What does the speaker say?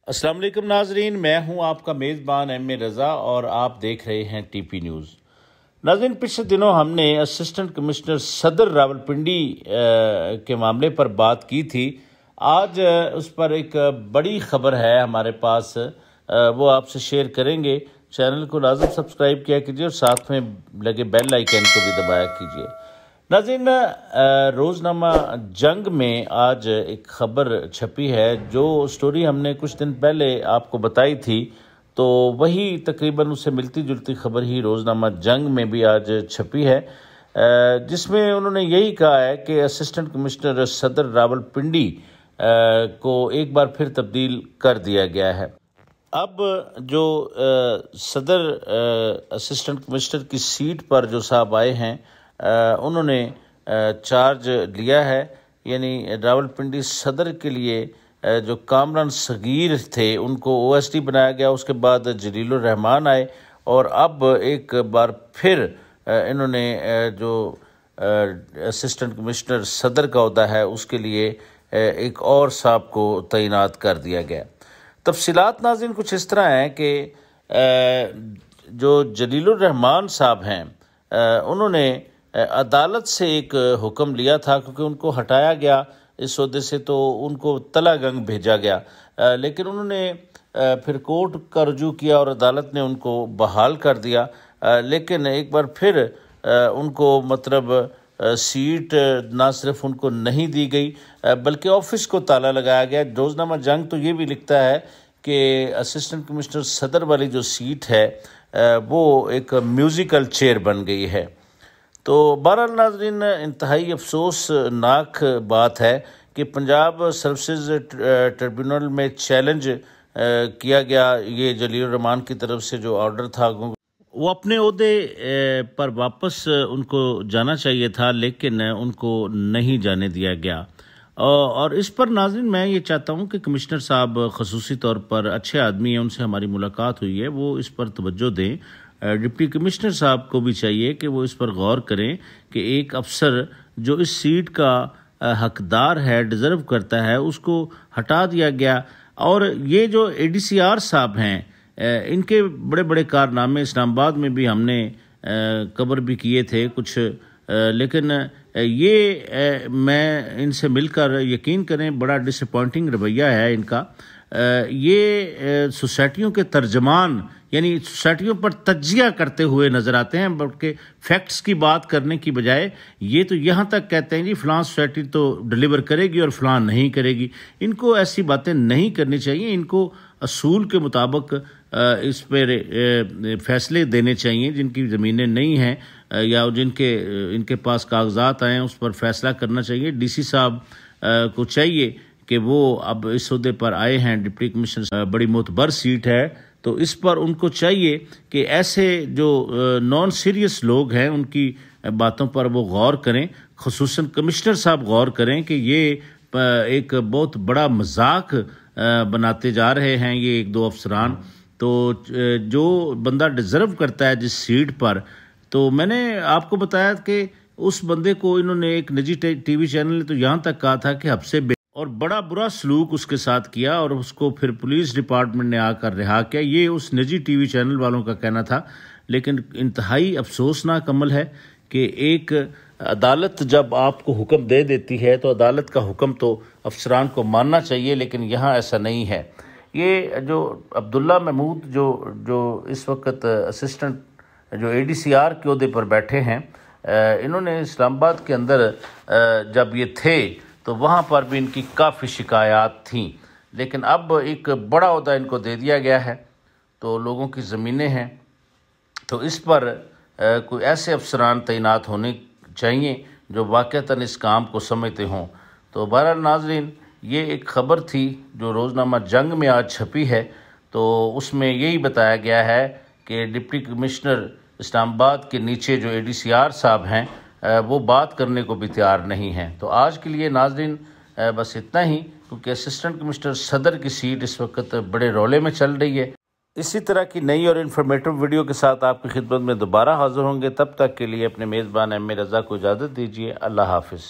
السلام علیکم ناظرین، میں ہوں آپ کا میزبان ایم اے رضا اور آپ دیکھ رہے ہیں ٹی پی نیوز۔ ناظرین، پچھلے دنوں ہم نے اسسٹنٹ کمشنر صدر راولپنڈی کے معاملے پر بات کی تھی۔ آج اس پر ایک بڑی خبر ہے ہمارے پاس، وہ آپ سے شیئر کریں گے۔ چینل کو لازم سبسکرائب کیا کیجیے اور ساتھ میں لگے بیل آئیکن کو بھی دبایا کیجیے۔ ناظرین، روزنامہ جنگ میں آج ایک خبر چھپی ہے، جو سٹوری ہم نے کچھ دن پہلے آپ کو بتائی تھی، تو وہی تقریباً اس سے ملتی جلتی خبر ہی روزنامہ جنگ میں بھی آج چھپی ہے، جس میں انہوں نے یہی کہا ہے کہ اسسٹنٹ کمشنر صدر راولپنڈی کو ایک بار پھر تبدیل کر دیا گیا ہے۔ اب جو صدر اسسٹنٹ کمشنر کی سیٹ پر جو صاحب آئے ہیں، انہوں نے چارج لیا ہے، یعنی راولپنڈی صدر کے لیے جو کامران صغیر تھے ان کو او ایس ڈی بنایا گیا، اس کے بعد جلیل الرحمان آئے، اور اب ایک بار پھر انہوں نے جو اسسٹنٹ کمشنر صدر کا عہدہ ہے اس کے لیے ایک اور صاحب کو تعینات کر دیا گیا۔ تفصیلات ناظرین کچھ اس طرح ہیں کہ جو جلیل الرحمان صاحب ہیں، انہوں نے عدالت سے ایک حکم لیا تھا، کیونکہ ان کو ہٹایا گیا اس عہدے سے تو ان کو تلا گنگ بھیجا گیا، لیکن انہوں نے پھر کورٹ کا رجوع کیا اور عدالت نے ان کو بحال کر دیا، لیکن ایک بار پھر ان کو سیٹ نہ صرف ان کو نہیں دی گئی بلکہ آفس کو تالا لگایا گیا۔ روزنامہ جنگ تو یہ بھی لکھتا ہے کہ اسسٹنٹ کمشنر صدر والی جو سیٹ ہے وہ ایک میوزیکل چیئر بن گئی ہے۔ تو بہرحال ناظرین، انتہائی افسوسناک بات ہے کہ پنجاب سروسز ٹریبیونل میں چیلنج کیا گیا یہ جلیل الرحمان کی طرف سے جو آرڈر تھا، وہ اپنے عہدے پر واپس ان کو جانا چاہیے تھا، لیکن ان کو نہیں جانے دیا گیا۔ اور اس پر ناظرین میں یہ چاہتا ہوں کہ کمشنر صاحب خصوصی طور پر اچھے آدمی ہیں، ان سے ہماری ملاقات ہوئی ہے، وہ اس پر توجہ دیں۔ ڈپٹی کمشنر صاحب کو بھی چاہیے کہ وہ اس پر غور کریں کہ ایک افسر جو اس سیٹ کا حقدار ہے، ڈیزرو کرتا ہے، اس کو ہٹا دیا گیا۔ اور یہ جو اے ڈی سی آر صاحب ہیں، ان کے بڑے بڑے کارنامے اسلام آباد میں بھی ہم نے کور بھی کیے تھے کچھ، لیکن یہ میں ان سے مل کر یقین کریں بڑا ڈس اپوائنٹنگ رویہ ہے ان کا۔ یہ سوسائٹیوں کے ترجمان، یعنی سوسائٹیوں پر تجزیہ کرتے ہوئے نظر آتے ہیں، بلکہ فیکٹس کی بات کرنے کی بجائے یہ تو یہاں تک کہتے ہیں جی فلاں سوسائٹی تو ڈلیور کرے گی اور فلاں نہیں کرے گی۔ ان کو ایسی باتیں نہیں کرنی چاہیے، ان کو اصول کے مطابق اس پر فیصلے دینے چاہیے۔ جن کی زمینیں نہیں ہیں یا ان کے پاس کاغذات آئے ہیں، اس پر فیصلہ کرنا چاہیے۔ ڈی سی صاحب کو چاہیے کہ وہ اب اس عہدے پر آئے ہیں، ڈپٹی کمشنر بڑی معتبر سیٹ ہے، تو اس پر ان کو چاہیے کہ ایسے جو نان سیریس لوگ ہیں ان کی باتوں پر وہ غور کریں، خصوصاً کمشنر صاحب غور کریں کہ یہ ایک بہت بڑا مذاق بناتے جا رہے ہیں یہ ایک دو افسران۔ تو جو بندہ ڈیزرو کرتا ہے جس سیٹ پر، تو میں نے آپ کو بتایا کہ اس بندے کو انہوں نے ایک نجی ٹی وی چینل نے تو یہاں تک کہا تھا کہ حبس اور بڑا برا سلوک اس کے ساتھ کیا، اور اس کو پھر پولیس ڈپارٹمنٹ نے آ کر رہا کیا، یہ اس نجی ٹی وی چینل والوں کا کہنا تھا۔ لیکن انتہائی افسوسناک عمل ہے کہ ایک عدالت جب آپ کو حکم دے دیتی ہے تو عدالت کا حکم تو افسران کو ماننا چاہیے، لیکن یہاں ایسا نہیں ہے۔ یہ جو عبداللہ محمود جو اس وقت اسسٹنٹ جو اے ڈی سی آر کے عہدے پر بیٹھے ہیں، انہوں نے اسلام آباد کے اندر جب یہ تھے تو وہاں پر بھی ان کی کافی شکایات تھیں، لیکن اب ایک بڑا عہدہ ان کو دے دیا گیا ہے، تو لوگوں کی زمینیں ہیں، تو اس پر کوئی ایسے افسران تعینات ہونے چاہیے جو واقعتاً اس کام کو سمجھتے ہوں۔ تو بہرحال ناظرین، یہ ایک خبر تھی جو روزنامہ جنگ میں آج چھپی ہے، تو اس میں یہی بتایا گیا ہے کہ ڈپٹی کمشنر اسلام آباد کے نیچے جو اے ڈی سی آر صاحب ہیں وہ بات کرنے کو بھی تیار نہیں ہیں۔ تو آج کے لیے ناظرین بس اتنا ہی، کیونکہ اسسٹنٹ کمشنر صدر کی سیٹ اس وقت بڑے رولے میں چل رہی ہے۔ اسی طرح کی نئی اور انفارمیٹو ویڈیو کے ساتھ آپ کی خدمت میں دوبارہ حاضر ہوں گے، تب تک کے لیے اپنے میزبان ایم اے رضا کو اجازت دیجیے۔ اللہ حافظ۔